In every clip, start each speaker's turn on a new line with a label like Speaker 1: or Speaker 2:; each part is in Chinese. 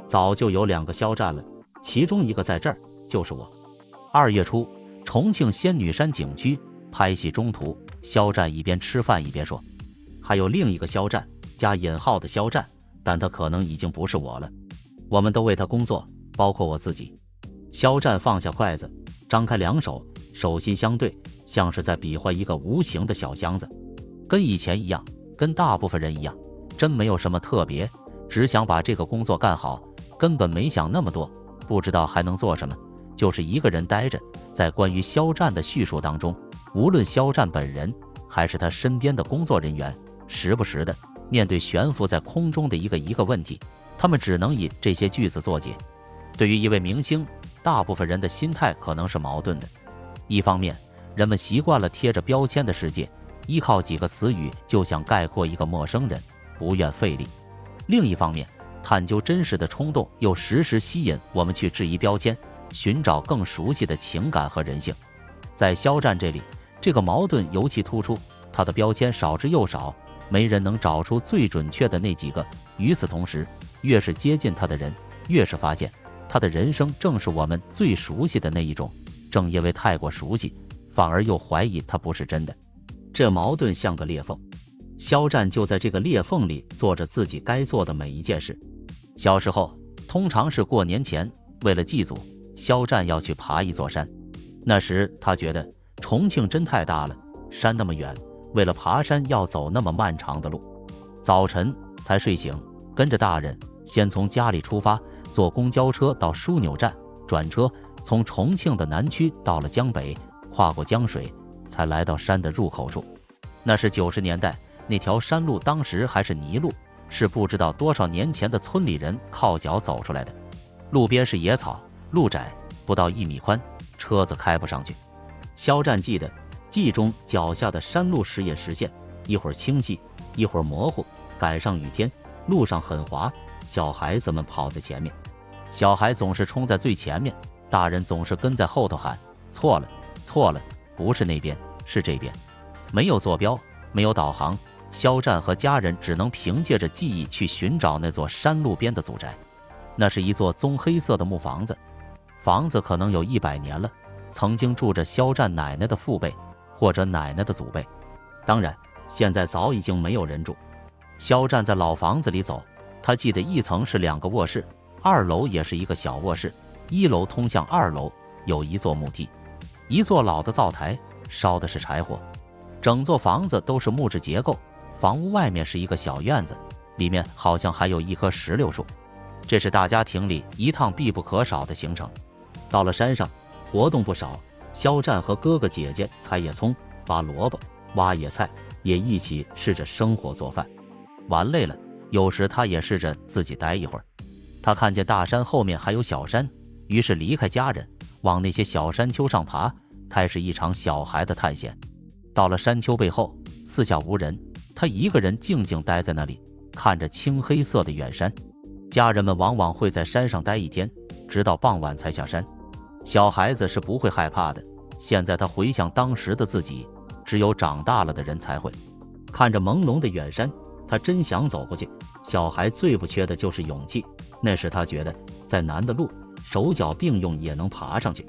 Speaker 1: 早就有2个肖战了，其中一个在这儿，就是我。2月初，重庆仙女山景区拍戏中途，肖战一边吃饭一边说：“还有另一个肖战，加引号的肖战，但他可能已经不是我了。我们都为他工作，包括我自己。”肖战放下筷子，张开2手，手心相对，像是在比划一个无形的小箱子。跟以前一样，跟大部分人一样，真没有什么特别，只想把这个工作干好，根本没想那么多，不知道还能做什么，就是一个人待着。在关于肖战的叙述当中，无论肖战本人还是他身边的工作人员，时不时的面对悬浮在空中的一个问题，他们只能以这些句子作解。对于一位明星，大部分人的心态可能是矛盾的。一方面，人们习惯了贴着标签的世界，依靠几个词语就想概括一个陌生人，不愿费力。另一方面，探究真实的冲动又时时吸引我们去质疑标签，寻找更熟悉的情感和人性。在肖战这里，这个矛盾尤其突出，他的标签少之又少，没人能找出最准确的那几个。与此同时，越是接近他的人，越是发现他的人生正是我们最熟悉的那一种，正因为太过熟悉，反而又怀疑他不是真的。这矛盾像个裂缝，肖战就在这个裂缝里做着自己该做的每一件事。小时候，通常是过年前，为了祭祖，肖战要去爬一座山。那时他觉得重庆真太大了，山那么远，为了爬山要走那么漫长的路。早晨才睡醒，跟着大人先从家里出发，坐公交车到枢纽站，转车从重庆的南区到了江北，跨过江水，才来到山的入口处。那是90年代，那条山路当时还是泥路，是不知道多少年前的村里人靠脚走出来的。路边是野草，路窄，不到1米宽，车子开不上去。肖战记得记忆中脚下的山路时隐时现，一会儿清晰，一会儿模糊，赶上雨天，路上很滑，小孩子们跑在前面，小孩总是冲在最前面，大人总是跟在后头喊：错了，错了，不是那边，是这边。没有坐标，没有导航，肖战和家人只能凭借着记忆去寻找那座山路边的祖宅。那是一座棕黑色的木房子，房子可能有100年了，曾经住着肖战奶奶的父辈或者奶奶的祖辈，当然现在早已经没有人住。肖战在老房子里走，他记得1层是2个卧室，2楼也是一个小卧室，1楼通向2楼，有一座木梯，一座老的灶台，烧的是柴火。整座房子都是木质结构，房屋外面是一个小院子，里面好像还有一棵石榴树。这是大家庭里一趟必不可少的行程。到了山上，活动不少，肖战和哥哥姐姐采野葱、拔萝卜、挖野菜，也一起试着生火做饭。玩累了，有时他也试着自己待一会儿。他看见大山后面还有小山，于是离开家人，往那些小山丘上爬，开始一场小孩的探险。到了山丘背后，四下无人，他一个人静静待在那里，看着青黑色的远山。家人们往往会在山上待1天，直到傍晚才下山。小孩子是不会害怕的。现在他回想当时的自己，只有长大了的人才会。看着朦胧的远山，他真想走过去。小孩最不缺的就是勇气，那时他觉得再难的路，手脚并用也能爬上去。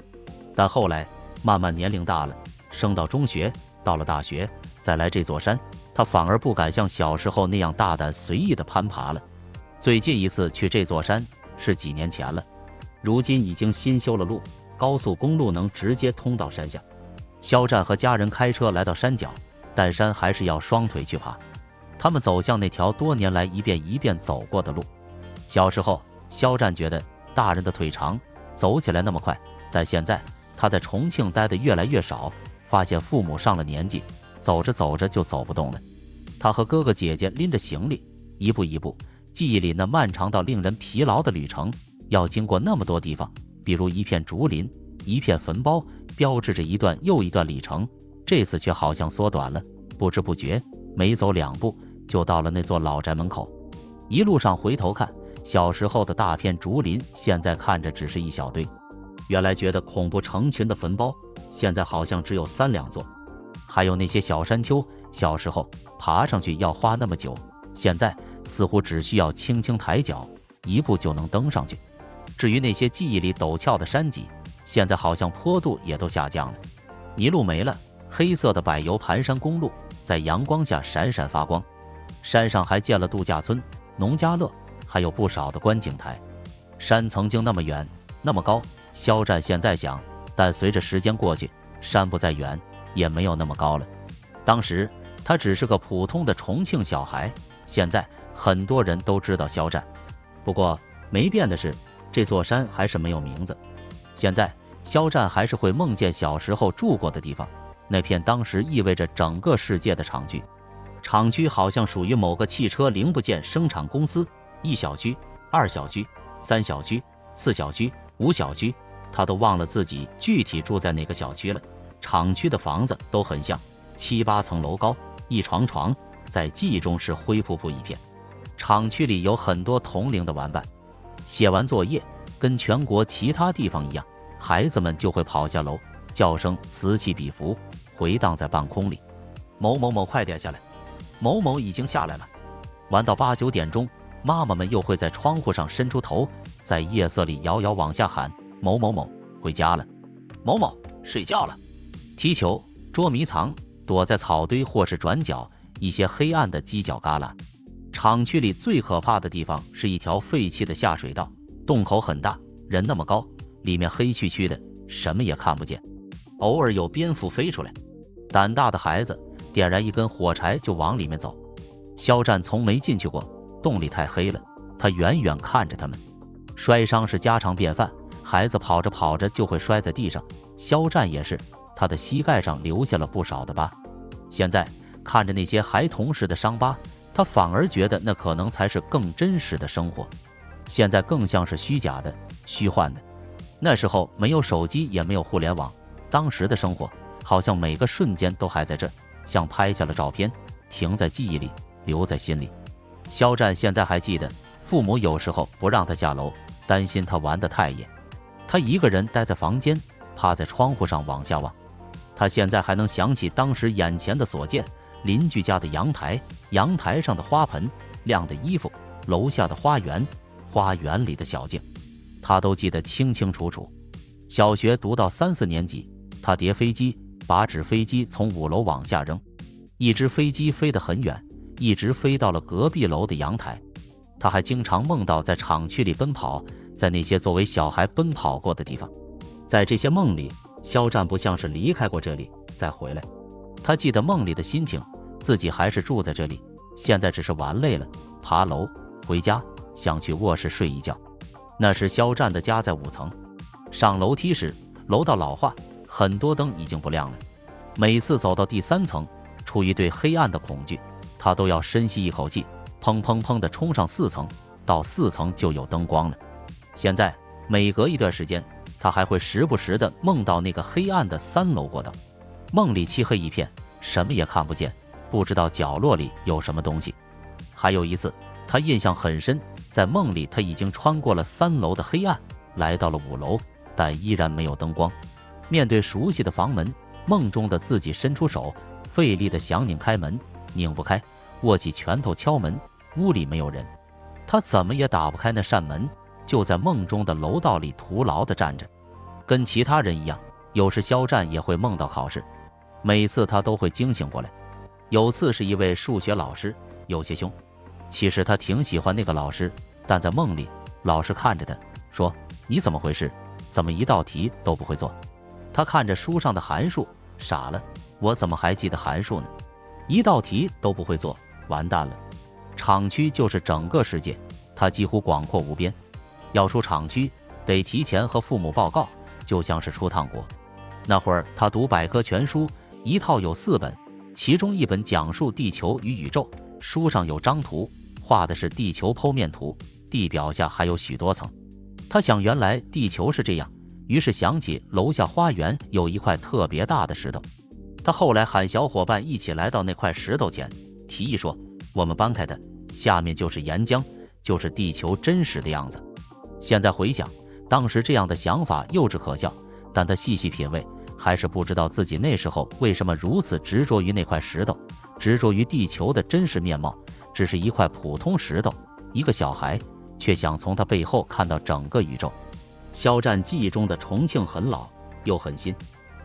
Speaker 1: 但后来慢慢年龄大了，升到中学，到了大学，再来这座山，他反而不敢像小时候那样大胆随意地攀爬了。最近一次去这座山是几年前了，如今已经新修了路，高速公路能直接通到山下。肖战和家人开车来到山脚，但山还是要双腿去爬。他们走向那条多年来一遍一遍走过的路。小时候，肖战觉得大人的腿长，走起来那么快，但现在他在重庆待得越来越少，发现父母上了年纪，走着走着就走不动了。他和哥哥姐姐拎着行李，一步一步，记忆里那漫长到令人疲劳的旅程，要经过那么多地方，比如一片竹林，一片坟包，标志着一段又一段里程。这次却好像缩短了，不知不觉没走2步就到了那座老宅门口。一路上回头看，小时候的大片竹林现在看着只是一小堆，原来觉得恐怖成群的坟包，现在好像只有3、2座。还有那些小山丘，小时候爬上去要花那么久，现在似乎只需要轻轻抬脚，一步就能登上去。至于那些记忆里陡峭的山脊，现在好像坡度也都下降了，泥路没了，黑色的柏油盘山公路在阳光下闪闪发光。山上还建了度假村、农家乐，还有不少的观景台。山曾经那么远，那么高，肖战现在想，但随着时间过去，山不再远，也没有那么高了。当时他只是个普通的重庆小孩，现在很多人都知道肖战。不过没变的是，这座山还是没有名字。现在肖战还是会梦见小时候住过的地方，那片当时意味着整个世界的厂区。厂区好像属于某个汽车零部件生产公司，1小区、2小区、3小区、4小区、5小区，他都忘了自己具体住在哪个小区了。厂区的房子都很像，7、8层楼高，一床床，在记忆中是灰扑扑一片。厂区里有很多同龄的玩伴，写完作业，跟全国其他地方一样，孩子们就会跑下楼，叫声此起彼伏，回荡在半空里。某某某快点下来，某某已经下来了。玩到8、9点钟，妈妈们又会在窗户上伸出头，在夜色里遥遥往下喊：某某某回家了，某某睡觉了。踢球、捉迷藏，躲在草堆或是转角一些黑暗的犄角旮旯。厂区里最可怕的地方是一条废弃的下水道，洞口很大，人那么高，里面黑黢黢的，什么也看不见，偶尔有蝙蝠飞出来。胆大的孩子点燃一根火柴就往里面走。肖战从没进去过，洞里太黑了，他远远看着他们。摔伤是家常便饭，孩子跑着跑着就会摔在地上，肖战也是，他的膝盖上留下了不少的疤。现在看着那些孩童时的伤疤，他反而觉得那可能才是更真实的生活，现在更像是虚假的、虚幻的。那时候没有手机，也没有互联网，当时的生活好像每个瞬间都还在这，像拍下了照片，停在记忆里，留在心里。肖战现在还记得，父母有时候不让他下楼，担心他玩得太野，他一个人待在房间，趴在窗户上往下望。他现在还能想起当时眼前的所见，邻居家的阳台，阳台上的花盆，晾的衣服，楼下的花园，花园里的小径，他都记得清清楚楚。小学读到3、4年级，他叠飞机，把纸飞机从5楼往下扔，一只飞机飞得很远，一直飞到了隔壁楼的阳台。他还经常梦到在厂区里奔跑，在那些作为小孩奔跑过的地方。在这些梦里，肖战不像是离开过这里再回来，他记得梦里的心情，自己还是住在这里，现在只是玩累了，爬楼回家，想去卧室睡一觉。那时肖战的家在5层，上楼梯时楼道老化，很多灯已经不亮了。每次走到第3层，出于对黑暗的恐惧，他都要深吸一口气，砰砰砰地冲上4层，到4层就有灯光了。现在每隔一段时间，他还会时不时地梦到那个黑暗的3楼过道，梦里漆黑一片，什么也看不见，不知道角落里有什么东西。还有一次他印象很深，在梦里他已经穿过了3楼的黑暗，来到了5楼，但依然没有灯光。面对熟悉的房门，梦中的自己伸出手，费力地想拧开门，拧不开，握起拳头敲门，屋里没有人，他怎么也打不开那扇门，就在梦中的楼道里徒劳地站着。跟其他人一样，有时肖战也会梦到考试，每次他都会惊醒过来。有次是一位数学老师，有些凶，其实他挺喜欢那个老师，但在梦里，老师看着他说：你怎么回事？怎么一道题都不会做？他看着书上的函数，傻了，我怎么还记得函数呢？一道题都不会做，完蛋了。厂区就是整个世界，它几乎广阔无边。要出厂区，得提前和父母报告，就像是出趟国。那会儿他读百科全书，一套有4本，其中1本讲述地球与宇宙，书上有张图，画的是地球剖面图，地表下还有许多层。他想原来地球是这样，于是想起楼下花园有一块特别大的石头。他后来喊小伙伴一起来到那块石头前，提议说：我们搬开它，下面就是岩浆，就是地球真实的样子。现在回想，当时这样的想法幼稚可笑，但他细细品味，还是不知道自己那时候为什么如此执着于那块石头，执着于地球的真实面貌。只是一块普通石头，一个小孩却想从他背后看到整个宇宙。肖战记忆中的重庆很老又很新。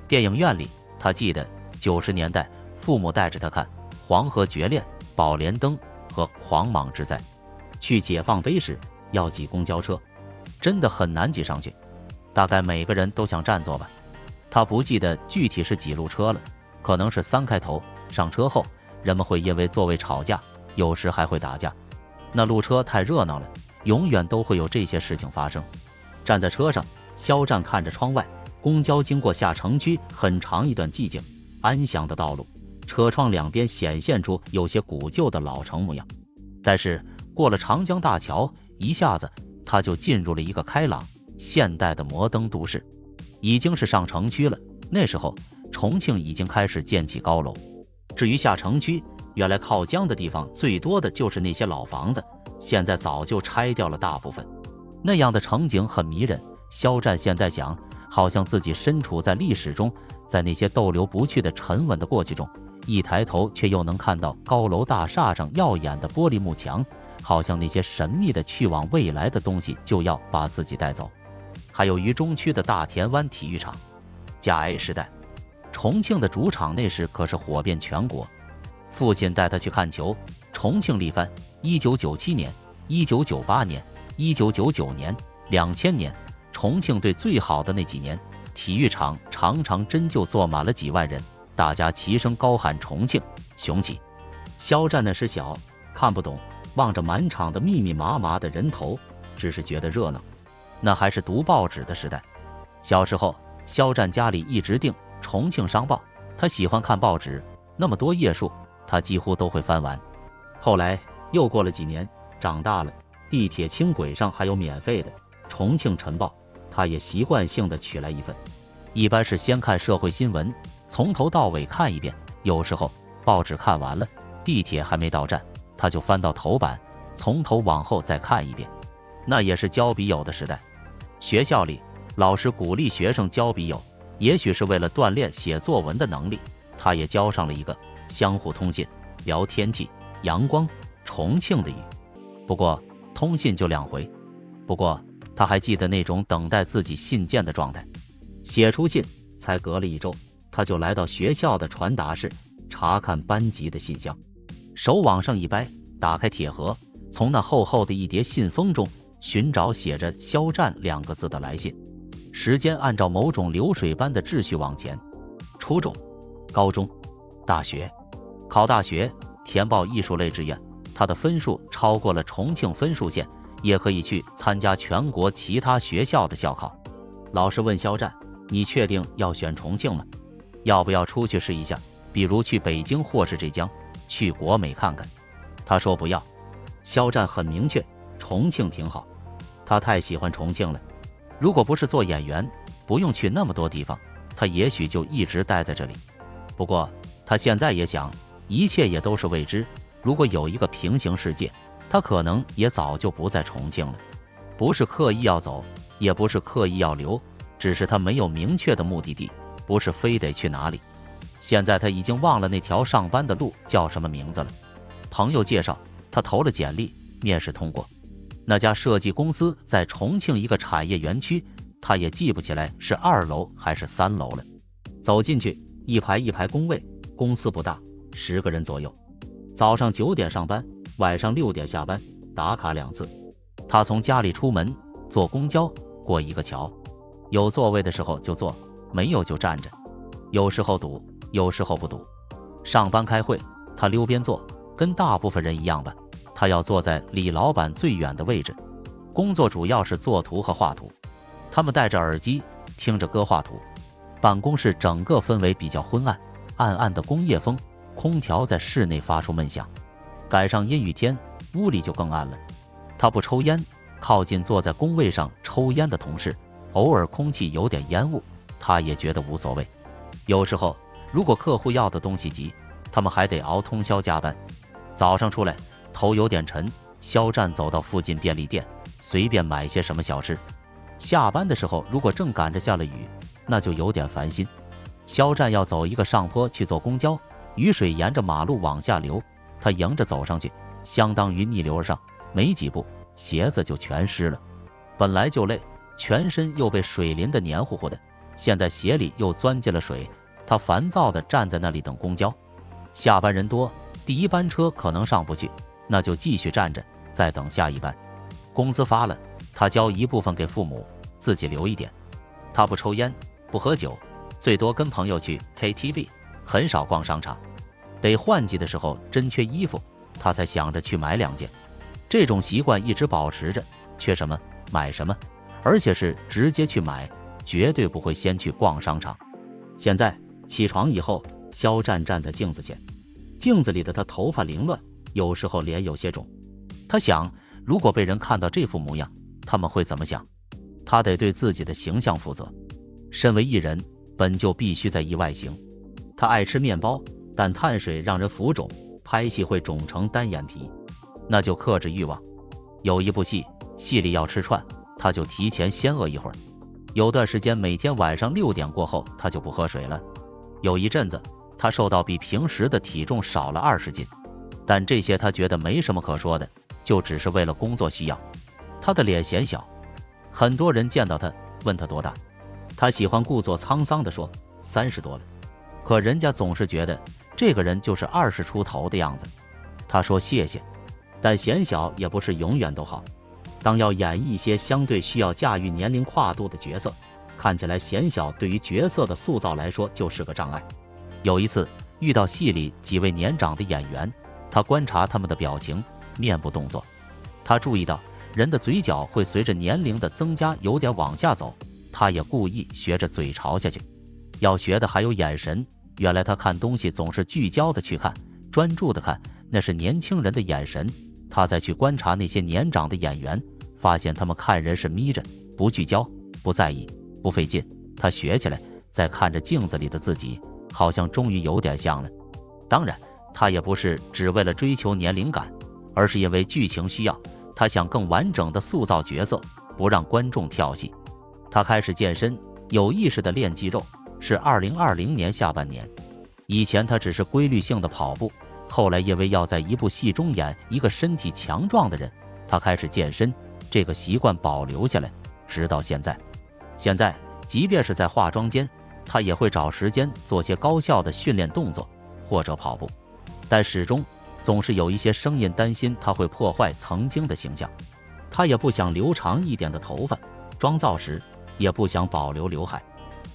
Speaker 1: 电影院里，他记得90年代父母带着他看《黄河绝恋》《宝莲灯》和《狂蟒之灾》。去解放碑时要挤公交车，真的很难挤上去，大概每个人都想占座吧。他不记得具体是几路车了，可能是3开头。上车后，人们会因为座位吵架，有时还会打架。那路车太热闹了，永远都会有这些事情发生。站在车上，肖战看着窗外，公交经过下城区很长一段寂静安详的道路，车窗两边显现出有些古旧的老城模样。但是过了长江大桥，一下子他就进入了一个开朗现代的摩登都市。已经是上城区了，那时候重庆已经开始建起高楼。至于下城区，原来靠江的地方最多的就是那些老房子，现在早就拆掉了大部分。那样的场景很迷人。肖战现在想，好像自己身处在历史中，在那些逗留不去的沉稳的过去中，一抬头却又能看到高楼大厦上耀眼的玻璃幕墙，好像那些神秘的去往未来的东西就要把自己带走。还有渝中区的大田湾体育场，甲 A 时代，重庆的主场那时可是火遍全国。父亲带他去看球，重庆力帆1997年、1998年、1999年、2000年，重庆队最好的那几年，体育场常常真就坐满了几万人，大家齐声高喊重庆雄起。肖战那时小，看不懂，望着满场的密密麻麻的人头，只是觉得热闹。那还是读报纸的时代。小时候，肖战家里一直订《重庆商报》，他喜欢看报纸，那么多页数，他几乎都会翻完。后来又过了几年，长大了，地铁轻轨上还有免费的《重庆晨报》，他也习惯性的取来一份。一般是先看社会新闻，从头到尾看一遍，有时候报纸看完了，地铁还没到站，他就翻到头版，从头往后再看一遍。那也是交笔友的时代。学校里，老师鼓励学生交笔友，也许是为了锻炼写作文的能力，他也交上了一个，相互通信，聊天气、阳光、重庆的雨。不过通信就2回。不过他还记得那种等待自己信件的状态。写出信才隔了1周，他就来到学校的传达室，查看班级的信箱，手往上一掰，打开铁盒，从那厚厚的一叠信封中寻找写着肖战2个字的来信。时间按照某种流水般的秩序往前，初中、高中、大学，考大学，填报艺术类志愿，他的分数超过了重庆分数线，也可以去参加全国其他学校的校考。老师问肖战，你确定要选重庆吗？要不要出去试一下，比如去北京或是浙江，去国美看看？他说不要。肖战很明确，重庆挺好，他太喜欢重庆了。如果不是做演员，不用去那么多地方，他也许就一直待在这里。不过他现在也想，一切也都是未知，如果有一个平行世界，他可能也早就不在重庆了。不是刻意要走，也不是刻意要留，只是他没有明确的目的地，不是非得去哪里。现在他已经忘了那条上班的路叫什么名字了。朋友介绍，他投了简历，面试通过。那家设计公司在重庆一个产业园区，他也记不起来是2楼还是3楼了。走进去，一排一排工位，公司不大，10个人左右。早上9点上班，晚上6点下班，打卡2次。他从家里出门，坐公交，过一个桥，有座位的时候就坐，没有就站着，有时候堵，有时候不堵。上班开会，他溜边坐，跟大部分人一样吧，他要坐在离老板最远的位置。工作主要是作图和画图，他们戴着耳机听着歌画图。办公室整个氛围比较昏暗，暗暗的工业风，空调在室内发出闷响。赶上阴雨天，屋里就更暗了。他不抽烟，靠近坐在工位上抽烟的同事，偶尔空气有点烟雾，他也觉得无所谓。有时候如果客户要的东西急，他们还得熬通宵加班。早上出来头有点沉，肖战走到附近便利店，随便买些什么小吃。下班的时候如果正赶着下了雨，那就有点烦心。肖战要走一个上坡去坐公交，雨水沿着马路往下流，他迎着走上去，相当于逆流而上，没几步鞋子就全湿了。本来就累，全身又被水淋得黏糊糊的，现在鞋里又钻进了水。他烦躁地站在那里等公交。下班人多，第一班车可能上不去，那就继续站着，再等下一班。工资发了，他交一部分给父母，自己留一点。他不抽烟，不喝酒，最多跟朋友去 KTV， 很少逛商场。得换季的时候真缺衣服，他才想着去买2件。这种习惯一直保持着，缺什么买什么，而且是直接去买，绝对不会先去逛商场。现在起床以后，肖战站在镜子前，镜子里的他头发凌乱，有时候脸有些肿。他想，如果被人看到这副模样，他们会怎么想？他得对自己的形象负责。身为艺人，本就必须在意外形。他爱吃面包，但碳水让人浮肿，拍戏会肿成单眼皮，那就克制欲望。有一部戏里要吃串，他就提前先饿一会儿。有段时间每天晚上6点过后，他就不喝水了。有一阵子，他瘦到比平时的体重少了20斤，但这些他觉得没什么可说的，就只是为了工作需要。他的脸显小，很多人见到他问他多大，他喜欢故作沧桑地说30多了，可人家总是觉得这个人就是20出头的样子。他说谢谢，但显小也不是永远都好。当要演绎一些相对需要驾驭年龄跨度的角色，看起来显小对于角色的塑造来说就是个障碍。有一次遇到戏里几位年长的演员，他观察他们的表情、面部动作，他注意到人的嘴角会随着年龄的增加有点往下走，他也故意学着嘴朝下去。要学的还有眼神，原来他看东西总是聚焦的去看，专注的看，那是年轻人的眼神。他再去观察那些年长的演员，发现他们看人是眯着，不聚焦，不在意，不费劲。他学起来，再看着镜子里的自己，好像终于有点像了。当然，他也不是只为了追求年龄感，而是因为剧情需要，他想更完整的塑造角色，不让观众跳戏。他开始健身，有意识的练肌肉，是2020年下半年。以前他只是规律性的跑步，后来因为要在一部戏中演一个身体强壮的人，他开始健身，这个习惯保留下来，直到现在。现在即便是在化妆间，他也会找时间做些高效的训练动作或者跑步，但始终总是有一些声音担心他会破坏曾经的形象。他也不想留长一点的头发，妆造时也不想保留刘海。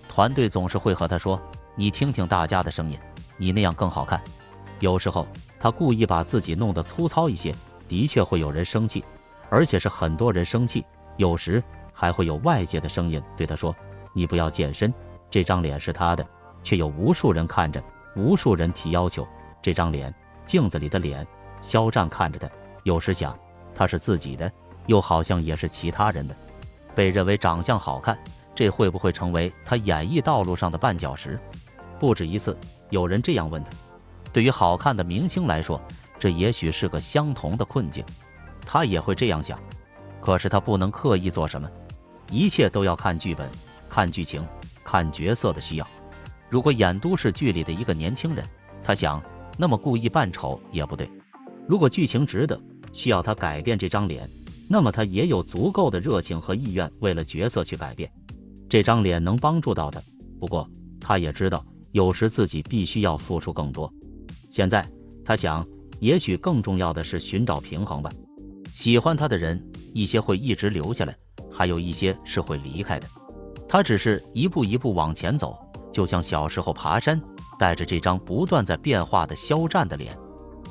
Speaker 1: 团队总是会和他说，你听听大家的声音，你那样更好看。有时候他故意把自己弄得粗糙一些，的确会有人生气，而且是很多人生气。有时还会有外界的声音对他说，你不要健身，这张脸是他的，却有无数人看着，无数人提要求。这张脸，镜子里的脸，肖战看着他，有时想他是自己的，又好像也是其他人的。被认为长相好看，这会不会成为他演艺道路上的绊脚石？不止一次有人这样问他。对于好看的明星来说，这也许是个相同的困境，他也会这样想。可是他不能刻意做什么，一切都要看剧本，看剧情，看角色的需要。如果演都市剧里的一个年轻人，他想，那么故意扮丑也不对。如果剧情值得，需要他改变这张脸，那么他也有足够的热情和意愿为了角色去改变。这张脸能帮助到他，不过他也知道，有时自己必须要付出更多。现在他想，也许更重要的是寻找平衡吧。喜欢他的人，一些会一直留下来，还有一些是会离开的。他只是一步一步往前走，就像小时候爬山，带着这张不断在变化的肖战的脸。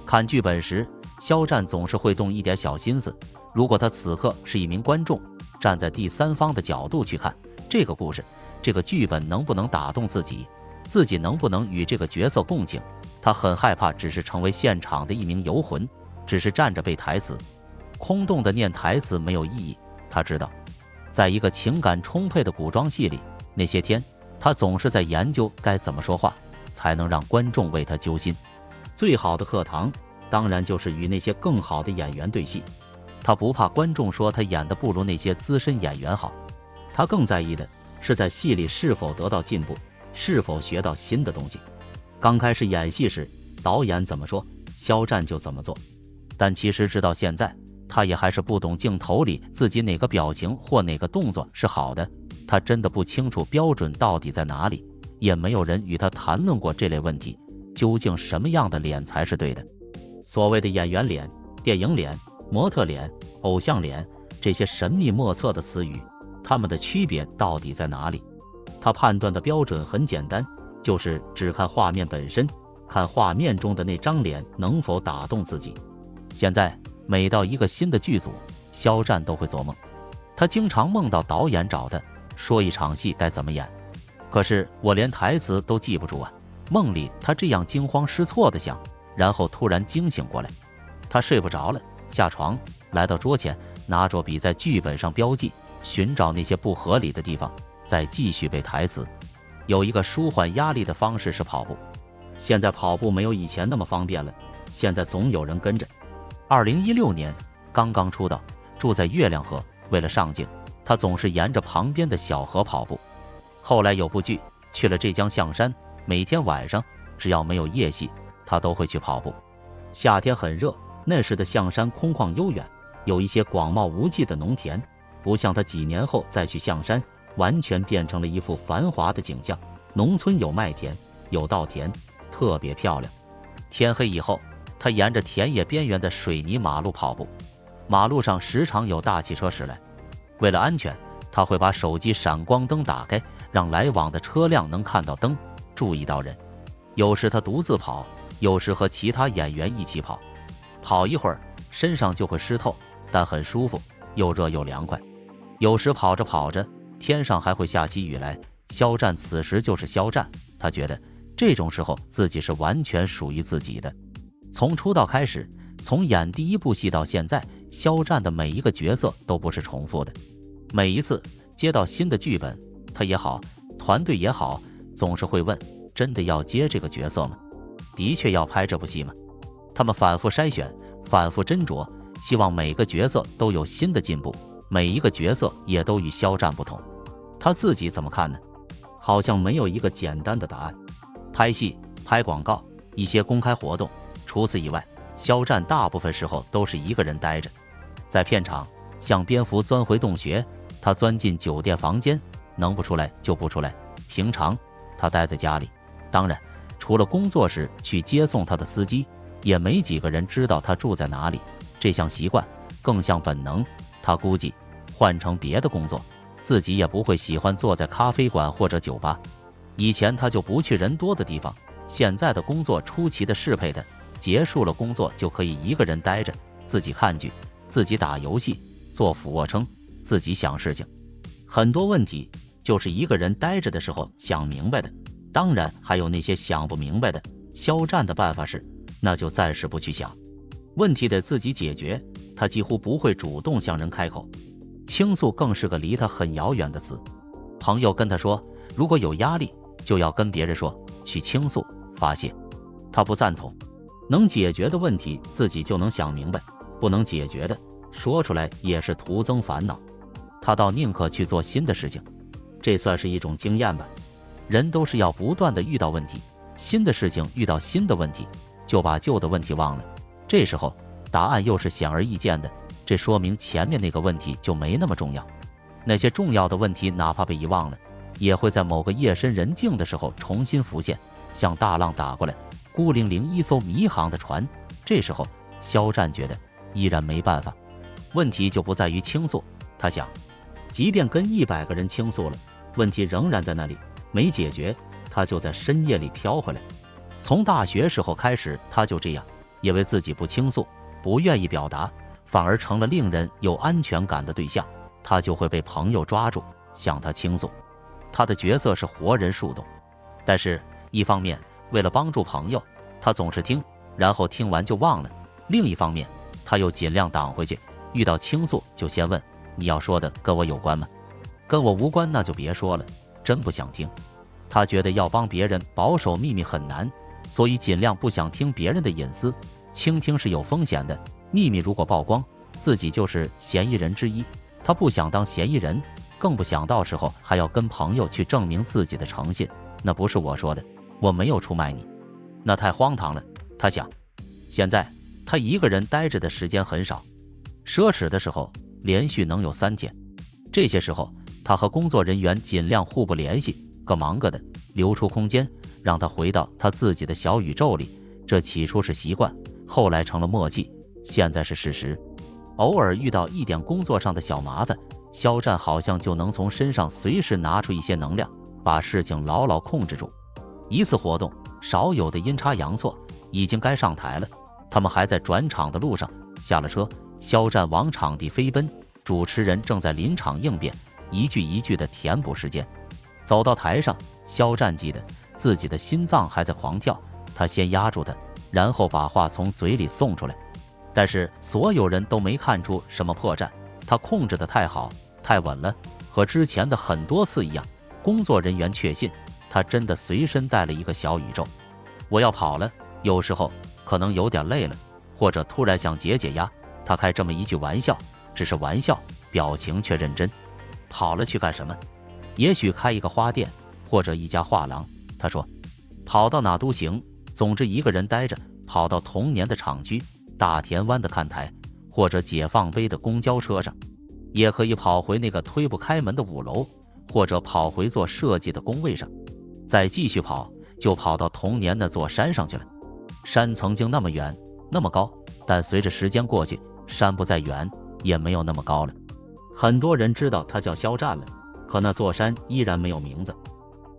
Speaker 1: 看剧本时，肖战总是会动一点小心思。如果他此刻是一名观众，站在第三方的角度去看这个故事，这个剧本能不能打动自己，自己能不能与这个角色共情。他很害怕只是成为现场的一名游魂，只是站着背台词，空洞的念台词没有意义。他知道，在一个情感充沛的古装戏里，那些天他总是在研究该怎么说话，才能让观众为他揪心。最好的课堂当然就是与那些更好的演员对戏。他不怕观众说他演得不如那些资深演员好，他更在意的是在戏里是否得到进步，是否学到新的东西。刚开始演戏时，导演怎么说，肖战就怎么做。但其实直到现在，他也还是不懂镜头里自己哪个表情或哪个动作是好的，他真的不清楚标准到底在哪里，也没有人与他谈论过这类问题，究竟什么样的脸才是对的？所谓的演员脸、电影脸、模特脸、偶像脸，这些神秘莫测的词语，它们的区别到底在哪里？他判断的标准很简单，就是只看画面本身，看画面中的那张脸能否打动自己。现在每到一个新的剧组，肖战都会做梦，他经常梦到导演找他说一场戏该怎么演，可是我连台词都记不住啊。梦里他这样惊慌失措地想，然后突然惊醒过来，他睡不着了，下床来到桌前，拿着笔在剧本上标记，寻找那些不合理的地方，再继续背台词。有一个舒缓压力的方式是跑步，现在跑步没有以前那么方便了，现在总有人跟着。2016年刚刚出道，住在月亮河，为了上镜，他总是沿着旁边的小河跑步。后来有部剧去了浙江象山，每天晚上只要没有夜戏，他都会去跑步。夏天很热，那时的象山空旷悠远，有一些广袤无际的农田，不像他几年后再去象山，完全变成了一幅繁华的景象。农村有麦田，有稻田，特别漂亮。天黑以后，他沿着田野边缘的水泥马路跑步，马路上时常有大汽车驶来，为了安全，他会把手机闪光灯打开，让来往的车辆能看到灯，注意到人。有时他独自跑，有时和其他演员一起跑，跑一会儿身上就会湿透，但很舒服，又热又凉快。有时跑着跑着，天上还会下起雨来。肖战此时就是肖战，他觉得这种时候自己是完全属于自己的。从出道开始，从演第一部戏到现在，肖战的每一个角色都不是重复的。每一次接到新的剧本，他也好，团队也好，总是会问：真的要接这个角色吗？的确要拍这部戏吗？他们反复筛选，反复斟酌，希望每个角色都有新的进步，每一个角色也都与肖战不同。他自己怎么看呢？好像没有一个简单的答案。拍戏、拍广告、一些公开活动，除此以外，肖战大部分时候都是一个人待着。在片场，像蝙蝠钻回洞穴，他钻进酒店房间，能不出来就不出来。平常他待在家里，当然除了工作时去接送他的司机，也没几个人知道他住在哪里。这项习惯更像本能，他估计换成别的工作，自己也不会喜欢坐在咖啡馆或者酒吧。以前他就不去人多的地方，现在的工作出奇的适配的，结束了工作就可以一个人待着，自己看剧，自己打游戏，做俯卧撑，自己想事情。很多问题就是一个人待着的时候想明白的，当然还有那些想不明白的。肖战的办法是，那就暂时不去想，问题得自己解决。他几乎不会主动向人开口，倾诉更是个离他很遥远的词。朋友跟他说，如果有压力就要跟别人说，去倾诉发泄。他不赞同，能解决的问题自己就能想明白，不能解决的说出来也是徒增烦恼。他倒宁可去做新的事情，这算是一种经验吧。人都是要不断的遇到问题，新的事情遇到新的问题，就把旧的问题忘了，这时候答案又是显而易见的，这说明前面那个问题就没那么重要。那些重要的问题哪怕被遗忘了，也会在某个夜深人静的时候重新浮现，像大浪打过来，孤零零一艘迷航的船。这时候肖战觉得依然没办法，问题就不在于倾诉。他想，即便跟100个人倾诉了，问题仍然在那里没解决，他就在深夜里飘回来。从大学时候开始，他就这样，因为自己不倾诉，不愿意表达，反而成了令人有安全感的对象，他就会被朋友抓住向他倾诉。他的角色是活人树洞，但是一方面为了帮助朋友，他总是听，然后听完就忘了；另一方面他又尽量挡回去，遇到倾诉就先问，你要说的跟我有关吗？跟我无关那就别说了，真不想听。他觉得要帮别人保守秘密很难，所以尽量不想听别人的隐私，倾听是有风险的，秘密如果曝光，自己就是嫌疑人之一。他不想当嫌疑人，更不想到时候还要跟朋友去证明自己的诚信，那不是我说的，我没有出卖你，那太荒唐了。他想，现在他一个人待着的时间很少，奢侈的时候连续能有3天。这些时候，他和工作人员尽量互不联系，各忙各的，留出空间，让他回到他自己的小宇宙里。这起初是习惯，后来成了默契，现在是事实。偶尔遇到一点工作上的小麻烦，肖战好像就能从身上随时拿出一些能量，把事情牢牢控制住。一次活动，少有的阴差阳错，已经该上台了。他们还在转场的路上，下了车，肖战往场地飞奔，主持人正在临场应变，一句一句的填补时间。走到台上，肖战记得自己的心脏还在狂跳，他先压住它，然后把话从嘴里送出来。但是所有人都没看出什么破绽，他控制得太好，太稳了，和之前的很多次一样。工作人员确信他真的随身带了一个小宇宙。我要跑了，有时候可能有点累了，或者突然想解解压，他开这么一句玩笑，只是玩笑，表情却认真。跑了去干什么？也许开一个花店，或者一家画廊。他说跑到哪都行，总之一个人待着，跑到童年的厂区，大田湾的看台，或者解放碑的公交车上，也可以跑回那个推不开门的5楼，或者跑回做设计的工位上，再继续跑，就跑到童年那座山上去了。山曾经那么远，那么高，但随着时间过去，山不再远，也没有那么高了。很多人知道他叫肖战了，可那座山依然没有名字。